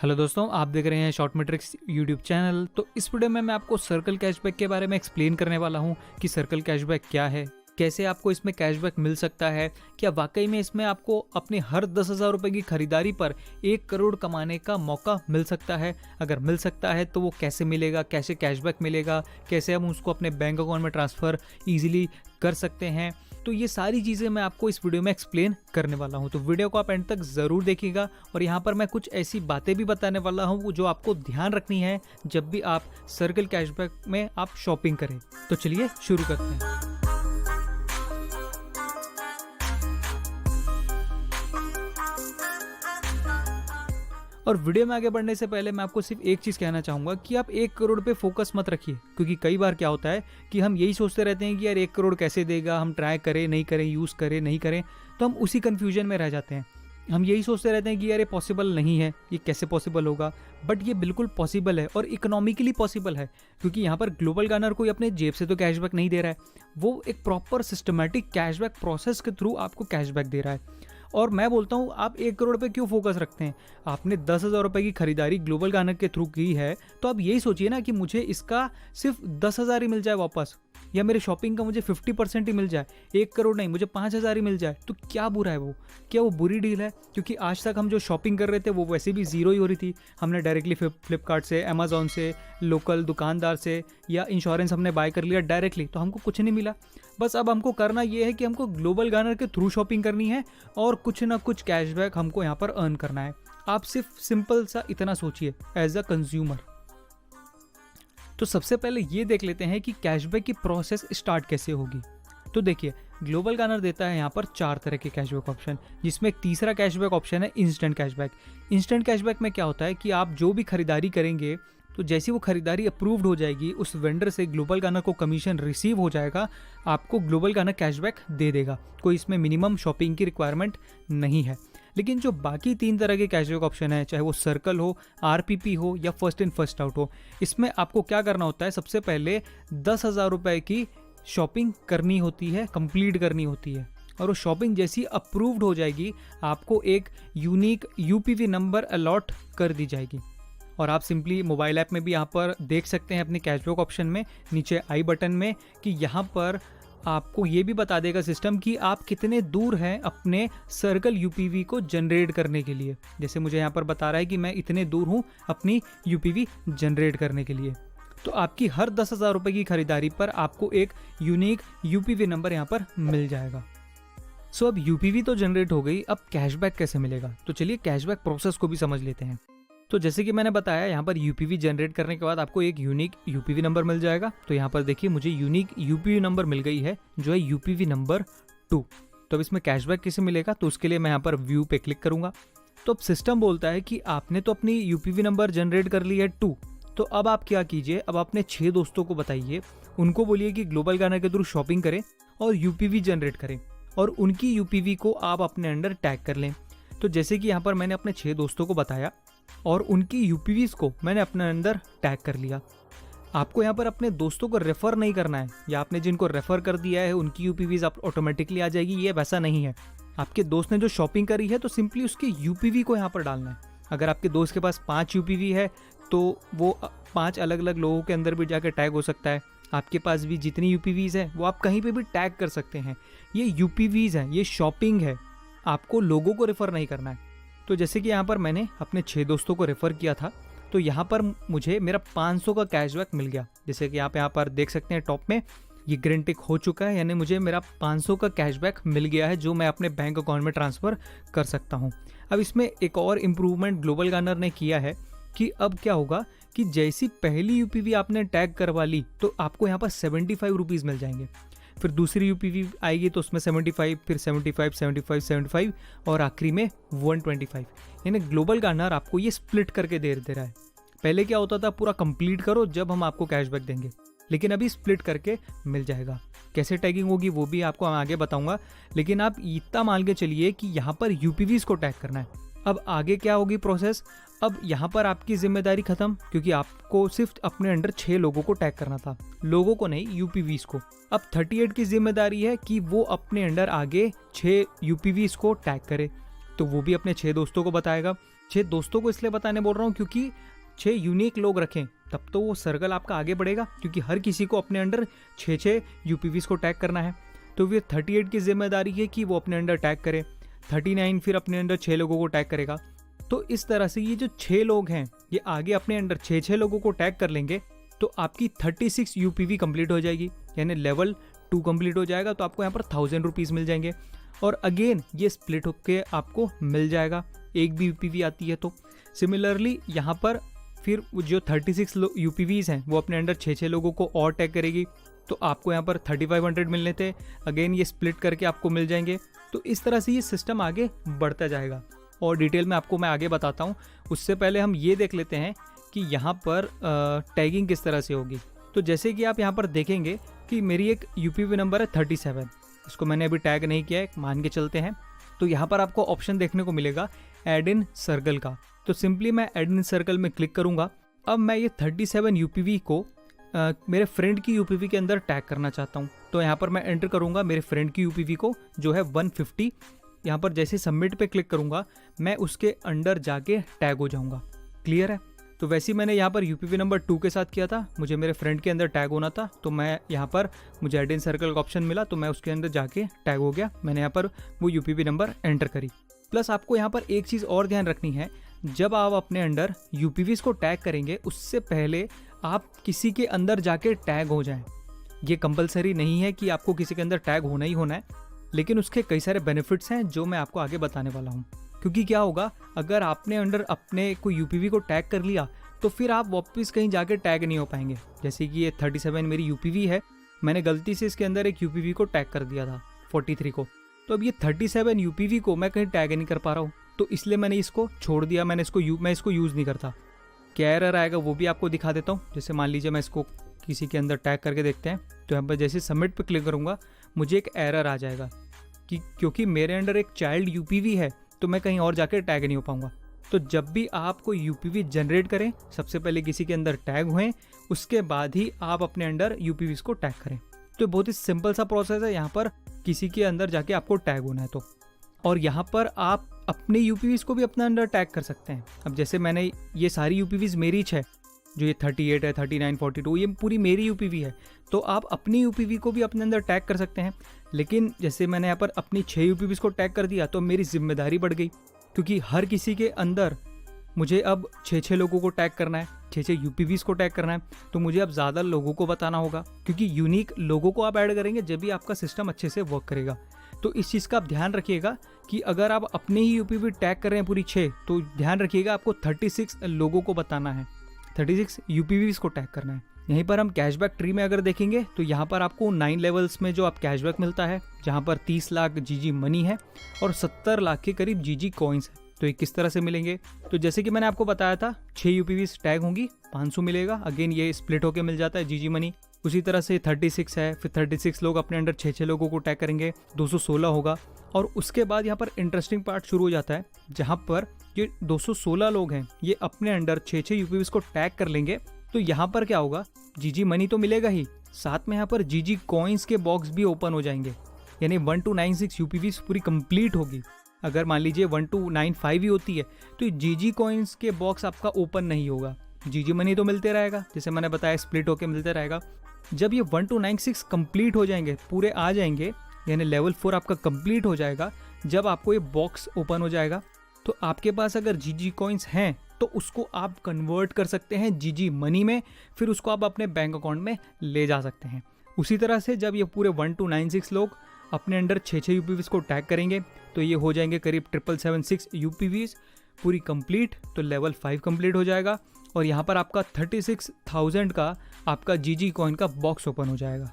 Hello दोस्तों, आप देख रहे हैं शॉर्ट मैट्रिक्स यूट्यूब चैनल। तो इस वीडियो में मैं आपको सर्कल कैशबैक के बारे में एक्सप्लेन करने वाला हूं कि सर्कल कैशबैक क्या है, कैसे आपको इसमें कैशबैक मिल सकता है, क्या वाकई में इसमें आपको अपने हर 10,000 रुपये की खरीदारी पर 1 करोड़ कमाने का मौका मिल सकता है। अगर मिल सकता है तो वो कैसे मिलेगा, कैसे कैशबैक मिलेगा, कैसे हम उसको अपने बैंक अकाउंट में ट्रांसफ़र ईजिली कर सकते हैं। तो ये सारी चीज़ें मैं आपको इस वीडियो में एक्सप्लेन करने वाला हूँ, तो वीडियो को आप एंड तक ज़रूर देखिएगा। और यहाँ पर मैं कुछ ऐसी बातें भी बताने वाला हूँ जो आपको ध्यान रखनी है जब भी आप सर्कल कैशबैक में आप शॉपिंग करें। तो चलिए शुरू करते हैं। और वीडियो में आगे बढ़ने से पहले मैं आपको सिर्फ एक चीज़ कहना चाहूँगा कि आप 1 करोड़ पे फोकस मत रखिए, क्योंकि कई बार क्या होता है कि हम यही सोचते रहते हैं कि यार 1 करोड़ कैसे देगा, हम ट्राई करें नहीं करें, यूज़ करें नहीं करें, तो हम उसी कन्फ्यूजन में रह जाते हैं। हम यही सोचते रहते हैं कि यार ये पॉसिबल नहीं है, ये कैसे पॉसिबल होगा, बट ये बिल्कुल पॉसिबल है और इकोनॉमिकली पॉसिबल है, क्योंकि यहाँ पर ग्लोबल गानर कोई अपने जेब से तो कैशबैक नहीं दे रहा है, वो एक प्रॉपर सिस्टमेटिक कैशबैक प्रोसेस के थ्रू आपको कैशबैक दे रहा है। और मैं बोलता हूँ आप 1 करोड़ पे क्यों फोकस रखते हैं। आपने 10,000 रुपये की खरीदारी ग्लोबल गानर के थ्रू की है, तो आप यही सोचिए ना कि मुझे इसका सिर्फ 10,000 ही मिल जाए वापस, या मेरे शॉपिंग का मुझे 50% ही मिल जाए, 1 करोड़ नहीं मुझे 5,000 ही मिल जाए, तो क्या बुरा है वो, क्या वो बुरी डील है? क्योंकि आज तक हम जो शॉपिंग कर रहे थे वो वैसे भी ज़ीरो ही हो रही थी। हमने डायरेक्टली फ्लिपकार्ट से, अमेजोन से, लोकल दुकानदार से, या इंश्योरेंस हमने बाय कर लिया डायरेक्टली, तो हमको कुछ नहीं मिला। बस अब हमको करना ये है कि हमको ग्लोबल गानर के थ्रू शॉपिंग करनी है और कुछ ना कुछ कैशबैक हमको यहाँ पर अर्न करना है। आप सिर्फ सिंपल सा इतना सोचिए एज अ कंज्यूमर। तो सबसे पहले ये देख लेते हैं कि कैशबैक की प्रोसेस स्टार्ट कैसे होगी। तो देखिए, ग्लोबल गानर देता है यहाँ पर 4 तरह के कैशबैक ऑप्शन, जिसमें एक तीसरा कैशबैक ऑप्शन है इंस्टेंट कैशबैक। इंस्टेंट कैशबैक में क्या होता है कि आप जो भी खरीदारी करेंगे, तो जैसी वो खरीदारी अप्रूव्ड हो जाएगी, उस वेंडर से ग्लोबल गानर को कमीशन रिसीव हो जाएगा, आपको ग्लोबल गानर कैशबैक दे देगा। कोई इसमें मिनिमम शॉपिंग की रिक्वायरमेंट नहीं है। लेकिन जो बाकी 3 तरह के कैशबैक ऑप्शन है, चाहे वो सर्कल हो, आरपीपी हो या फर्स्ट इन फर्स्ट आउट हो, इसमें आपको क्या करना होता है, सबसे पहले 10,000 रुपये की शॉपिंग करनी होती है, कंप्लीट करनी होती है, और वो शॉपिंग जैसी अप्रूव्ड हो जाएगी, आपको एक यूनिक यूपीवी नंबर अलॉट कर दी जाएगी। और आप सिंपली मोबाइल ऐप में भी यहाँ पर देख सकते हैं अपने कैशबैक ऑप्शन में नीचे आई बटन में कि यहाँ पर आपको ये भी बता देगा सिस्टम कि आप कितने दूर हैं अपने सर्कल यूपीवी को जनरेट करने के लिए। जैसे मुझे यहाँ पर बता रहा है कि मैं इतने दूर हूँ अपनी यूपीवी जनरेट करने के लिए। तो आपकी हर 10,000 रुपये की खरीदारी पर आपको एक यूनिक यूपीवी नंबर यहाँ पर मिल जाएगा। सो अब यूपीवी तो जनरेट हो गई, अब कैशबैक कैसे मिलेगा? तो चलिए कैशबैक प्रोसेस को भी समझ लेते हैं। तो जैसे कि मैंने बताया, यहाँ पर यूपीवी जनरेट करने के बाद आपको एक यूनिक यूपीवी नंबर मिल जाएगा। तो यहाँ पर देखिए मुझे यूनिक यूपीवी नंबर मिल गई है, जो है यूपीवी नंबर 2। तो अब इसमें कैशबैक कैसे मिलेगा? तो उसके लिए मैं यहाँ पर व्यू पे क्लिक करूंगा। तो अब सिस्टम बोलता है कि आपने तो अपनी यूपीवी नंबर जनरेट कर ली है 2, तो अब आप क्या कीजिए, अब अपने 6 दोस्तों को बताइए, उनको बोलिए कि ग्लोबल गानर के थ्रू शॉपिंग करें और यूपीवी जनरेट करें, और उनकी यूपीवी को आप अपने अंडर टैग कर लें। तो जैसे कि यहाँ पर मैंने अपने 6 दोस्तों को बताया और उनकी यूपीवीज को मैंने अपने अंदर टैग कर लिया। आपको यहाँ पर अपने दोस्तों को रेफर नहीं करना है, या आपने जिनको रेफर कर दिया है उनकी यूपीवीज आप ऑटोमेटिकली आ जाएगी, ये वैसा नहीं है। आपके दोस्त ने जो शॉपिंग करी है तो सिंपली उसके यूपीवी को यहाँ पर डालना है। अगर आपके दोस्त के पास 5 यूपीवी है तो वो 5 अलग अलग लोगों के अंदर भी जाकर टैग हो सकता है। आपके पास भी जितनी यूपीवीज है वो आप कहीं पे भी टैग कर सकते हैं। ये यूपीवीज है, ये शॉपिंग है, आपको लोगों को रेफर नहीं करना है। तो जैसे कि यहाँ पर मैंने अपने 6 दोस्तों को रेफ़र किया था, तो यहाँ पर मुझे मेरा 500 का कैशबैक मिल गया। जैसे कि आप यहाँ पर देख सकते हैं टॉप में ये ग्रीन टिक हो चुका है, यानी मुझे मेरा 500 का कैशबैक मिल गया है, जो मैं अपने बैंक अकाउंट में ट्रांसफ़र कर सकता हूँ। अब इसमें एक और इम्प्रूवमेंट ग्लोबल गानर ने किया है कि अब क्या होगा कि जैसी पहली यूपीवी आपने टैग करवा ली तो आपको यहाँ पर 75 रुपीज़ मिल जाएंगे। फिर दूसरी यूपीवी आएगी तो उसमें 75, फिर 75, 75, 75 और आखिरी में 125। यानी ग्लोबल गानर आपको ये स्प्लिट करके दे रहा है। पहले क्या होता था, पूरा कंप्लीट करो जब हम आपको कैशबैक देंगे, लेकिन अभी स्प्लिट करके मिल जाएगा। कैसे टैगिंग होगी वो भी आपको आगे बताऊंगा, लेकिन आप इतना मान के चलिए कि यहाँ पर यूपीवीज को टैग करना है। अब आगे क्या होगी प्रोसेस? अब यहाँ पर आपकी जिम्मेदारी खत्म, क्योंकि आपको सिर्फ अपने अंडर 6 लोगों को टैग करना था, लोगों को नहीं, यूपीवीज को। अब 38 की जिम्मेदारी है कि वो अपने अंडर आगे 6 यूपीवीज को टैग करे। तो वो भी अपने 6 दोस्तों को बताएगा। 6 दोस्तों को इसलिए बताने बोल रहा हूँ क्योंकि 6 यूनिक लोग रखें, तब तो वो सर्कल आपका आगे बढ़ेगा, क्योंकि हर किसी को अपने अंडर 6 यूपीवीज को टैग करना है। तो फिर 38 की जिम्मेदारी है कि वो अपने अंडर टैग करे, 39 फिर अपने अंडर 6 लोगों को टैग करेगा। तो इस तरह से ये जो 6 लोग हैं ये आगे अपने अंडर 6 लोगों को टैग कर लेंगे, तो आपकी 36 यूपीवी कंप्लीट हो जाएगी, यानी लेवल 2 कंप्लीट हो जाएगा। तो आपको यहाँ पर 1000 रुपीज़ मिल जाएंगे, और अगेन ये स्प्लिट होके आपको मिल जाएगा, एक भी यूपीवी आती है तो। सिमिलरली यहाँ पर फिर जो 36 यूपीवीज हैं वो अपने अंडर 6 लोगों को और टैग करेगी, तो आपको यहाँ पर 3500 मिलने थे, अगेन ये स्प्लिट करके आपको मिल जाएंगे। तो इस तरह से ये सिस्टम आगे बढ़ता जाएगा, और डिटेल में आपको मैं आगे बताता हूँ। उससे पहले हम ये देख लेते हैं कि यहाँ पर टैगिंग किस तरह से होगी। तो जैसे कि आप यहाँ पर देखेंगे कि मेरी एक यूपीवी नंबर है 37, इसको मैंने अभी टैग नहीं किया है, मान के चलते हैं। तो यहाँ पर आपको ऑप्शन देखने को मिलेगा ऐड इन सर्कल का, तो सिंपली मैं ऐड इन सर्कल में क्लिक करूँगा। अब मैं ये 37 यूपीवी को मेरे फ्रेंड की यूपीवी के अंदर टैग करना चाहता हूँ। तो यहाँ पर मैं एंटर करूँगा मेरे फ्रेंड की यूपीवी को जो है 150। यहाँ पर जैसे सबमिट पे क्लिक करूँगा मैं उसके अंडर जाके टैग हो जाऊँगा। क्लियर है? तो वैसे ही मैंने यहाँ पर यूपीवी नंबर 2 के साथ किया था, मुझे मेरे फ्रेंड के अंदर टैग होना था, तो मैं यहाँ पर मुझे ऐड इन सर्कल का ऑप्शन मिला, तो मैं उसके अंदर जाके टैग हो गया। मैंने यहाँ पर वो यूपीवी नंबर एंटर करी। प्लस आपको यहाँ पर एक चीज़ और ध्यान रखनी है, जब आप अपने अंडर यूपीवीज को टैग करेंगे उससे पहले आप किसी के अंदर जाके टैग हो जाएं। ये कंपलसरी नहीं है कि आपको किसी के अंदर टैग होना ही होना है, लेकिन उसके कई सारे बेनिफिट्स हैं जो मैं आपको आगे बताने वाला हूँ। क्योंकि क्या होगा, अगर आपने अंडर अपने कोई यूपीवी को टैग कर लिया तो फिर आप वापस कहीं जाके टैग नहीं हो पाएंगे। जैसे कि ये 37 मेरी यूपीवी है, मैंने गलती से इसके अंदर एक यूपीवी को टैग कर दिया था 43 को, तो अब ये 37 यूपीवी को मैं कहीं टैग नहीं कर पा रहा हूँ, तो इसलिए मैंने इसको छोड़ दिया। मैं इसको यूज़ नहीं करता। क्या एरर आएगा वो भी आपको दिखा देता हूँ। जैसे मान लीजिए मैं इसको किसी के अंदर टैग करके देखते हैं, तो यहाँ पर जैसे सबमिट पे क्लिक करूँगा मुझे एक एरर आ जाएगा कि क्योंकि मेरे अंडर एक चाइल्ड यूपीवी है तो मैं कहीं और जाकर टैग नहीं हो पाऊँगा। तो जब भी आप कोई यूपीवी जनरेट करें सबसे पहले किसी के अंदर टैग हुए, उसके बाद ही आप अपने अंडर यूपीवीज को टैग करें। तो बहुत ही सिंपल सा प्रोसेस है, यहाँ पर किसी के अंदर जाके आपको टैग होना है तो। और यहाँ पर आप अपने यूपीवीज को भी अपने अंडर टैग कर सकते हैं। अब जैसे मैंने ये सारी यूपीवीज मेरी है, जो ये 38 है, 39, 42, ये पूरी मेरी यूपीवी है, तो आप अपनी यूपीवी को भी अपने अंदर टैग कर सकते हैं। लेकिन जैसे मैंने यहाँ पर अपनी 6 यूपीवीज को टैग कर दिया तो मेरी जिम्मेदारी बढ़ गई, क्योंकि हर किसी के अंदर मुझे अब 6 लोगों को टैग करना है, 6 यूपीवीज को टैग करना है, तो मुझे अब ज़्यादा लोगों को बताना होगा, क्योंकि यूनिक लोगों को आप ऐड करेंगे जब भी आपका सिस्टम अच्छे से वर्क करेगा। तो इस चीज़ का आप ध्यान रखिएगा कि अगर आप अपने ही यूपीवी टैग कर रहे हैं पूरी 6, तो ध्यान रखिएगा आपको 36 लोगों को बताना है, 36 यूपीवीज को टैग करना है। यहीं पर हम कैशबैक ट्री में अगर देखेंगे तो यहाँ पर आपको 9 लेवल्स में जो आप कैशबैक मिलता है, जहाँ पर 30 लाख जीजी मनी है और 70 लाख के करीब जीजी कॉइन्स है। तो ये किस तरह से मिलेंगे, तो जैसे कि मैंने आपको बताया था 6 यूपीवीज टैग होंगी 500 मिलेगा, अगेन ये स्प्लिट होके मिल जाता है जीजी मनी। उसी तरह से 36 है, फिर 36 लोग अपने अंडर 6 लोगों को टैग करेंगे, 216 होगा। और उसके बाद यहाँ पर इंटरेस्टिंग पार्ट शुरू हो जाता है, जहाँ पर ये 216 लोग हैं ये अपने अंडर 6 यूपीवीज को टैग कर लेंगे। तो यहाँ पर क्या होगा, जीजी मनी तो मिलेगा ही, साथ में यहाँ पर जीजी कॉइन्स के बॉक्स भी ओपन हो जाएंगे, यानी 1 to 96 यूपीवीज पूरी कंप्लीट होगी। अगर मान लीजिए 1 to 95 ही होती है तो जीजी कॉइन्स के बॉक्स आपका ओपन नहीं होगा, जीजी मनी तो मिलते रहेगा, जैसे मैंने बताया स्प्लिट होके मिलते रहेगा। जब ये 1 to 96 कंप्लीट हो जाएंगे, पूरे आ जाएंगे, यानी लेवल 4 आपका कंप्लीट हो जाएगा, जब आपको ये बॉक्स ओपन हो जाएगा तो आपके पास अगर जीजी कॉइन्स हैं तो उसको आप कन्वर्ट कर सकते हैं जीजी मनी में, फिर उसको आप अपने बैंक अकाउंट में ले जा सकते हैं। उसी तरह से जब ये पूरे 1 to 96 लोग अपने अंडर 6 यूपीवीज को टैग करेंगे तो ये हो जाएंगे करीब 776 यूपीवीज पूरी कंप्लीट, तो लेवल 5 कंप्लीट हो जाएगा और यहाँ पर आपका 36,000 का आपका जीजी कॉइन का बॉक्स ओपन हो जाएगा।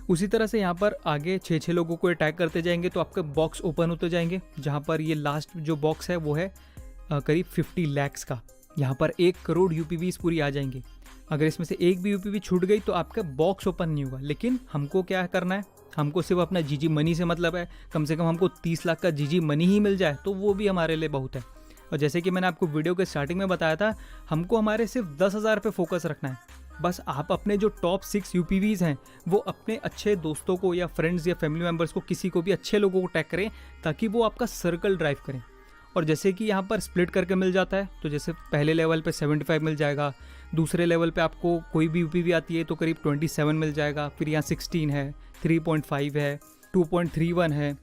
उसी तरह से यहाँ पर आगे 6 लोगों को टैग करते जाएंगे तो आपके बॉक्स ओपन होते जाएंगे, जहाँ पर ये लास्ट जो बॉक्स है वो है करीब 50 लाख का। यहाँ पर 1 करोड़ यूपीवीज पूरी आ जाएंगी। अगर इसमें से एक भी यूपीवी छूट गई तो आपका बॉक्स ओपन नहीं होगा। लेकिन हमको क्या करना है, हमको सिर्फ अपना जीजी मनी से मतलब है, कम से कम हमको 30 लाख का जीजी मनी ही मिल जाए तो वो भी हमारे लिए बहुत है। और जैसे कि मैंने आपको वीडियो के स्टार्टिंग में बताया था, हमको हमारे सिर्फ 10,000 पे फोकस रखना है। बस आप अपने जो टॉप 6 यूपीवीज हैं वो अपने अच्छे दोस्तों को या फ्रेंड्स या फैमिली मेम्बर्स को, किसी को भी अच्छे लोगों को टैग करें ताकि वो आपका सर्कल ड्राइव करें। और जैसे कि यहाँ पर स्प्लिट करके मिल जाता है, तो जैसे पहले लेवल पे 75 मिल जाएगा, दूसरे लेवल पे आपको कोई भी यूपीवी आती है तो करीब 27 मिल जाएगा, फिर यहाँ 16 है, 3.5 है, 2.31 है,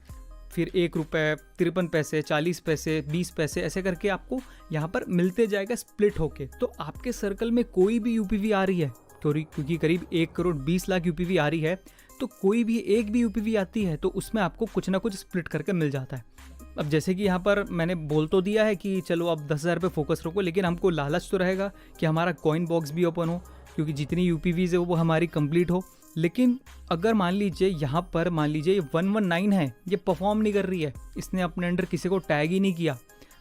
फिर 1 रुपये 53 पैसे, 40 पैसे, 20 पैसे, ऐसे करके आपको यहाँ पर मिलते जाएगा स्प्लिट होके। तो आपके सर्कल में कोई भी यूपीवी आ रही है, क्योंकि करीब 1 करोड़ 20 लाख यूपीवी आ रही है, तो कोई भी एक भी यूपीवी आती है तो उसमें आपको कुछ ना कुछ स्प्लिट करके मिल जाता है। अब जैसे कि यहाँ पर मैंने बोल तो दिया है कि चलो अब 10,000 पे फोकस रखो, लेकिन हमको लालच तो रहेगा कि हमारा कॉइन बॉक्स भी ओपन हो, क्योंकि जितनी यूपीवीज है वो हमारी कंप्लीट हो। लेकिन अगर मान लीजिए यहाँ पर मान लीजिए 119 है, ये परफॉर्म नहीं कर रही है, इसने अपने अंडर किसी को टैग ही नहीं किया,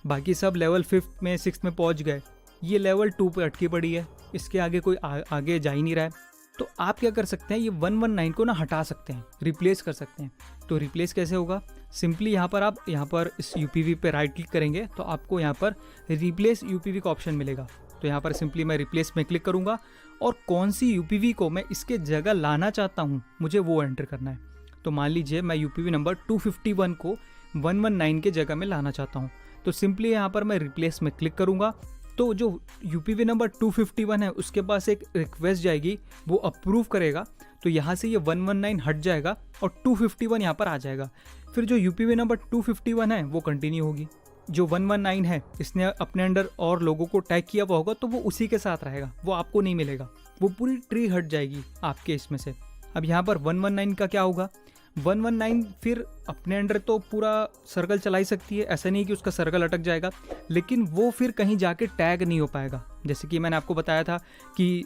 बाकी सब लेवल 5 में 6 में पहुँच गए, ये लेवल 2 पे अटकी पड़ी है, इसके आगे कोई आगे जा ही नहीं रहा है, तो आप क्या कर सकते हैं, ये 119 को ना हटा सकते हैं, रिप्लेस कर सकते हैं। तो रिप्लेस कैसे होगा, सिंपली यहाँ पर आप यहाँ पर इस यूपीवी पे राइट क्लिक करेंगे तो आपको यहाँ पर रिप्लेस यूपीवी का ऑप्शन मिलेगा। तो यहाँ पर सिंपली मैं रिप्लेस में क्लिक करूँगा और कौन सी यूपीवी को मैं इसके जगह लाना चाहता हूँ मुझे वो एंटर करना है। तो मान लीजिए मैं यूपीवी नंबर 251 को 119 के जगह में लाना चाहता हूँ, तो सिंपली यहाँ पर मैं रिप्लेस में क्लिक करूँगा। तो जो यूपीवी नंबर 251 है उसके पास एक रिक्वेस्ट जाएगी, वो अप्रूव करेगा, तो यहाँ से ये 119 हट जाएगा और 251 यहाँ पर आ जाएगा। फिर जो यूपीवी नंबर 251 है वो कंटिन्यू होगी, जो 119 है इसने अपने अंडर और लोगों को टैग किया हुआ होगा तो वो उसी के साथ रहेगा, वो आपको नहीं मिलेगा, वो पूरी ट्री हट जाएगी आपके इसमें से। अब यहाँ पर 119 का क्या होगा, 119 फिर अपने अंडर तो पूरा सर्कल चला ही सकती है, ऐसा नहीं कि उसका सर्कल अटक जाएगा, लेकिन वो फिर कहीं जाके टैग नहीं हो पाएगा। जैसे कि मैंने आपको बताया था कि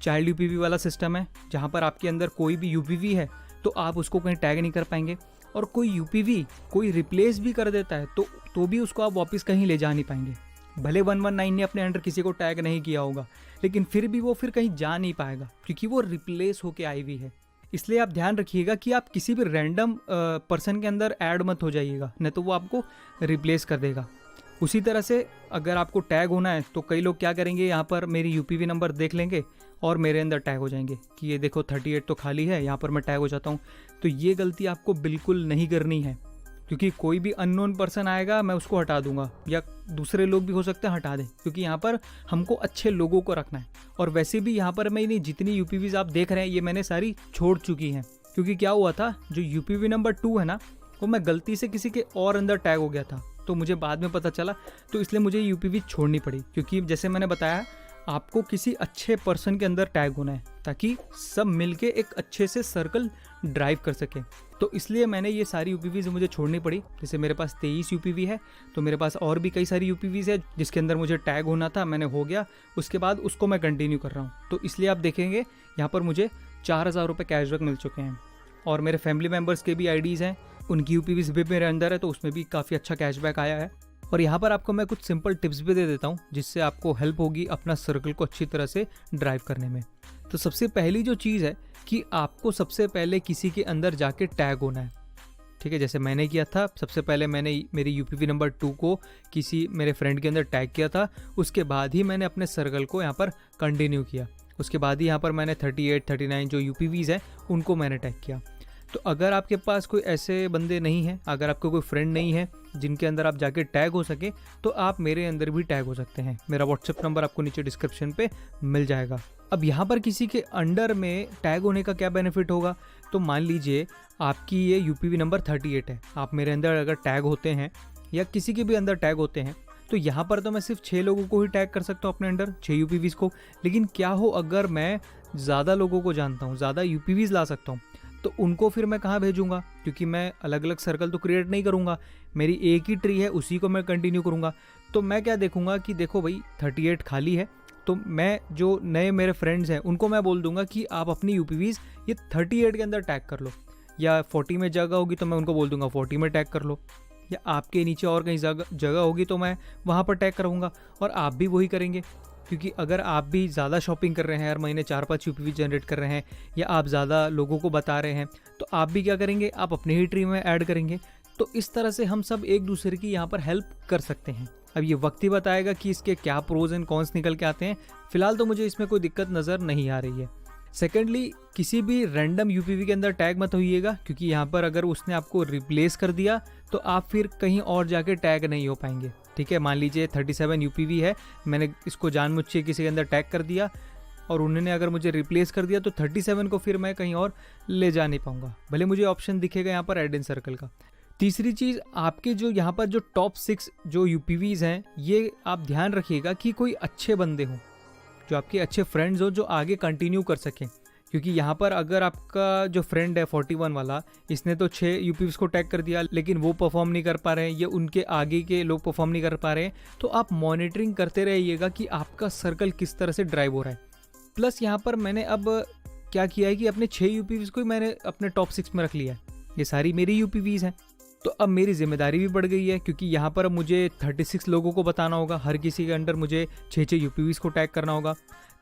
चाइल्ड यूपीवी वाला सिस्टम है, जहाँ पर आपके अंदर कोई भी यूपीवी है तो आप उसको कहीं टैग नहीं कर पाएंगे, और कोई यूपीवी कोई रिप्लेस भी कर देता है तो भी उसको आप वापस कहीं ले जा नहीं पाएंगे। भले 119 ने अपने अंडर किसी को टैग नहीं किया होगा, लेकिन फिर भी वो फिर कहीं जा नहीं पाएगा, क्योंकि वो रिप्लेस होके आई हुई है। इसलिए आप ध्यान रखिएगा कि आप किसी भी रैंडम पर्सन के अंदर ऐड मत हो जाइएगा, नहीं तो वो आपको रिप्लेस कर देगा। उसी तरह से अगर आपको टैग होना है तो कई लोग क्या करेंगे, यहाँ पर मेरी यूपीवी नंबर देख लेंगे और मेरे अंदर टैग हो जाएंगे कि ये देखो 38 तो खाली है, यहाँ पर मैं टैग हो जाता हूँ। तो ये गलती आपको बिल्कुल नहीं करनी है, क्योंकि कोई भी अननोन पर्सन आएगा मैं उसको हटा दूंगा, या दूसरे लोग भी हो सकते हैं हटा दें, क्योंकि यहाँ पर हमको अच्छे लोगों को रखना है। और वैसे भी यहाँ पर मैंने जितनी यूपीवीज आप देख रहे हैं ये मैंने सारी छोड़ चुकी हैं, क्योंकि क्या हुआ था, जो यूपीवी नंबर 2 है ना, वो मैं गलती से किसी के और अंदर टैग हो गया था, तो मुझे बाद में पता चला, तो इसलिए मुझे यूपीवी छोड़नी पड़ी। क्योंकि जैसे मैंने बताया आपको किसी अच्छे पर्सन के अंदर टैग होना है, ताकि सब मिलके एक अच्छे से सर्कल ड्राइव कर सके। तो इसलिए मैंने ये सारी यूपीवीज मुझे छोड़नी पड़ी। जैसे मेरे पास 23 यूपीवी है, तो मेरे पास और भी कई सारी यूपीवीज है जिसके अंदर मुझे टैग होना था, मैंने हो गया, उसके बाद उसको मैं कंटिन्यू कर रहा हूँ। तो इसलिए आप देखेंगे यहाँ पर मुझे 4,000 रुपये कैशबैक मिल चुके हैं, और मेरे फैमिली मेम्बर्स के भी आईडीज़ हैं, उनकी यूपीवीज भी मेरे अंदर है, तो उसमें भी काफ़ी अच्छा कैशबैक आया है। और यहाँ पर आपको मैं कुछ सिंपल टिप्स भी दे देता हूँ, जिससे आपको हेल्प होगी अपना सर्कल को अच्छी तरह से ड्राइव करने में। तो सबसे पहली जो चीज़ है कि आपको सबसे पहले किसी के अंदर जाके टैग होना है, ठीक है। जैसे मैंने किया था, सबसे पहले मैंने मेरी यूपीवी नंबर 2 को किसी मेरे फ्रेंड के अंदर टैग किया था, उसके बाद ही मैंने अपने सर्कल को यहाँ पर कंटिन्यू किया, उसके बाद ही यहाँ पर मैंने 38, 39 जो यूपीवीज़ हैं उनको मैंने टैग किया। तो अगर आपके पास कोई ऐसे बंदे नहीं हैं, अगर आपको कोई फ्रेंड नहीं है जिनके अंदर आप जाके टैग हो सके, तो आप मेरे अंदर भी टैग हो सकते हैं। मेरा व्हाट्सएप नंबर आपको नीचे डिस्क्रिप्शन पे मिल जाएगा। अब यहाँ पर किसी के अंडर में टैग होने का क्या बेनिफिट होगा, तो मान लीजिए आपकी ये यूपीवी नंबर 38 है, आप मेरे अंदर अगर टैग होते हैं या किसी के भी अंदर टैग होते हैं, तो यहाँ पर तो मैं सिर्फ 6 लोगों को ही टैग कर सकता हूँ अपने अंडर, 6 यूपीवीज़ को। लेकिन क्या हो अगर मैं ज़्यादा लोगों को जानता हूँ, ज़्यादा यूपीवीज़ ला सकता हूँ, तो उनको फिर मैं कहाँ भेजूंगा, क्योंकि मैं अलग अलग सर्कल तो क्रिएट नहीं करूँगा, मेरी एक ही ट्री है, उसी को मैं कंटिन्यू करूँगा। तो मैं क्या देखूंगा कि देखो भाई 38 खाली है, तो मैं जो नए मेरे फ्रेंड्स हैं उनको मैं बोल दूंगा कि आप अपनी यूपीवीज़ ये 38 के अंदर टैग कर लो, या 40 में जगह होगी तो मैं उनको बोल दूंगा 40 में टैग कर लो, या आपके नीचे और कहीं जगह होगी तो मैं वहाँ पर टैग करूँगा, और आप भी वही करेंगे। क्योंकि अगर आप भी ज़्यादा शॉपिंग कर रहे हैं, हर महीने 4-5 यूपीवी जनरेट कर रहे हैं, या आप ज़्यादा लोगों को बता रहे हैं, तो आप भी क्या करेंगे, आप अपने ही ट्री में ऐड करेंगे। तो इस तरह से हम सब एक दूसरे की यहाँ पर हेल्प कर सकते हैं। अब ये वक्त ही बताएगा कि इसके क्या प्रोज एंड कॉन्स निकल के आते हैं। फिलहाल तो मुझे इसमें कोई दिक्कत नज़र नहीं आ रही है। सेकेंडली, किसी भी रैंडम यूपीवी के अंदर टैग मत होइएगा, क्योंकि यहाँ पर अगर उसने आपको रिप्लेस कर दिया तो आप फिर कहीं और जाके टैग नहीं हो पाएंगे। ठीक है, मान लीजिए 37 यूपीवी है, मैंने इसको जानबूझ के किसी के अंदर टैग कर दिया और उन्होंने अगर मुझे रिप्लेस कर दिया तो 37 को फिर मैं कहीं और ले जा नहीं पाऊंगा, भले मुझे ऑप्शन दिखेगा यहाँ पर ऐड इन सर्कल का। तीसरी चीज़, आपके जो यहाँ पर जो टॉप 6 जो यूपीवीज हैं, ये आप ध्यान रखिएगा कि कोई अच्छे बंदे हों, जो आपके अच्छे फ्रेंड्स हो, जो आगे कंटिन्यू कर सकें। क्योंकि यहाँ पर अगर आपका जो फ्रेंड है 41 वाला, इसने तो 6 यूपीवीज को टैग कर दिया लेकिन वो परफॉर्म नहीं कर पा रहे हैं, ये उनके आगे के लोग परफॉर्म नहीं कर पा रहे हैं, तो आप मॉनिटरिंग करते रहिएगा कि आपका सर्कल किस तरह से ड्राइव हो रहा है। प्लस यहाँ पर मैंने अब क्या किया है कि अपने 6 यूपीवीज को ही मैंने अपने टॉप 6 में रख लिया है। ये सारी मेरी यूपीवीज हैं, तो अब मेरी जिम्मेदारी भी बढ़ गई है, क्योंकि यहाँ पर मुझे 36 लोगों को बताना होगा, हर किसी के अंडर मुझे 6 यूपीवीज को टैग करना होगा।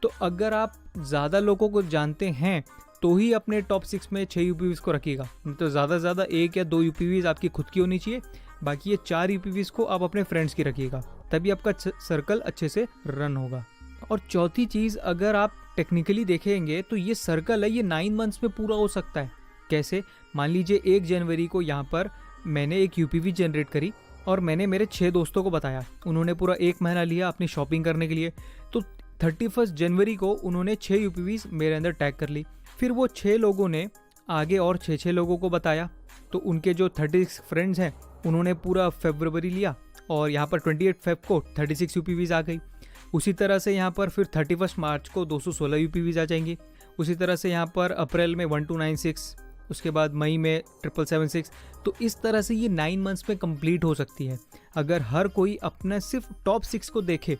तो अगर आप ज़्यादा लोगों को जानते हैं तो ही अपने टॉप 6 में 6 यूपीवीज को रखिएगा, तो ज़्यादा से ज़्यादा 1 या 2 यूपीवीज आपकी खुद की होनी चाहिए, बाकी ये 4 यूपीवीज को आप अपने फ्रेंड्स की रखिएगा, तभी आपका सर्कल अच्छे से रन होगा। और चौथी चीज़, अगर आप टेक्निकली देखेंगे तो ये सर्कल है, ये 9 मंथ्स में पूरा हो सकता है। कैसे? मान लीजिए 1 जनवरी को यहाँ पर मैंने एक यूपीवी जनरेट करी और मैंने मेरे 6 दोस्तों को बताया, उन्होंने पूरा 1 महीना लिया अपनी शॉपिंग करने के लिए, तो 31 जनवरी को उन्होंने 6 यूपीवीज मेरे अंदर टैग कर ली। फिर वो 6 लोगों ने आगे और 6 लोगों को बताया, तो उनके जो 36 फ्रेंड्स हैं उन्होंने पूरा फरवरी लिया और यहाँ पर 28 फेब को 36 यूपीवीज आ गई। उसी तरह से यहाँ पर फिर 31 मार्च को 216 यूपीवीज आ जाएंगी। उसी तरह से यहाँ पर अप्रैल में 1296, उसके बाद मई में 776। तो इस तरह से ये 9 मंथ्स में कंप्लीट हो सकती है अगर हर कोई अपना सिर्फ टॉप 6 को देखे,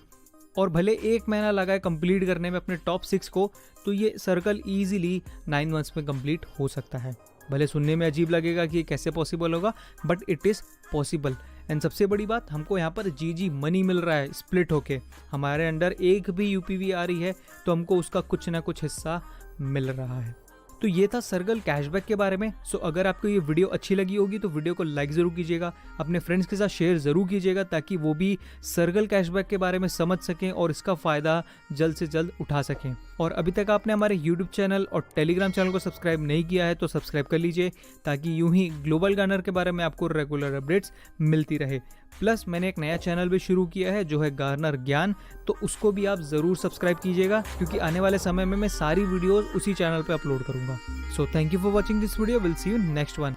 और भले 1 महीना लगाए कंप्लीट करने में अपने टॉप 6 को, तो ये सर्कल ईजिली 9 मंथ्स में कंप्लीट हो सकता है। भले सुनने में अजीब लगेगा कि ये कैसे पॉसिबल होगा, but it is possible. And सबसे बड़ी बात, हमको यहाँ पर जी मनी मिल रहा है स्प्लिट होके, हमारे अंडर एक भी यूपीवी आ रही है तो हमको उसका कुछ ना कुछ हिस्सा मिल रहा है। तो ये था सर्कल कैशबैक के बारे में। सो अगर आपको ये वीडियो अच्छी लगी होगी तो वीडियो को लाइक ज़रूर कीजिएगा, अपने फ्रेंड्स के साथ शेयर ज़रूर कीजिएगा, ताकि वो भी सर्कल कैशबैक के बारे में समझ सकें और इसका फ़ायदा जल्द से जल्द उठा सकें। और अभी तक आपने हमारे यूट्यूब चैनल और टेलीग्राम चैनल को सब्सक्राइब नहीं किया है तो सब्सक्राइब कर लीजिए, ताकि यूं ही ग्लोबल गार्नर के बारे में आपको रेगुलर अपडेट्स मिलती रहे। प्लस मैंने एक नया चैनल भी शुरू किया है जो है गार्नर ज्ञान, तो उसको भी आप ज़रूर सब्सक्राइब कीजिएगा, क्योंकि आने वाले समय में मैं सारी वीडियोज़ उसी चैनल पर अपलोड करूँगा। So thank you for watching this video, will see you next one.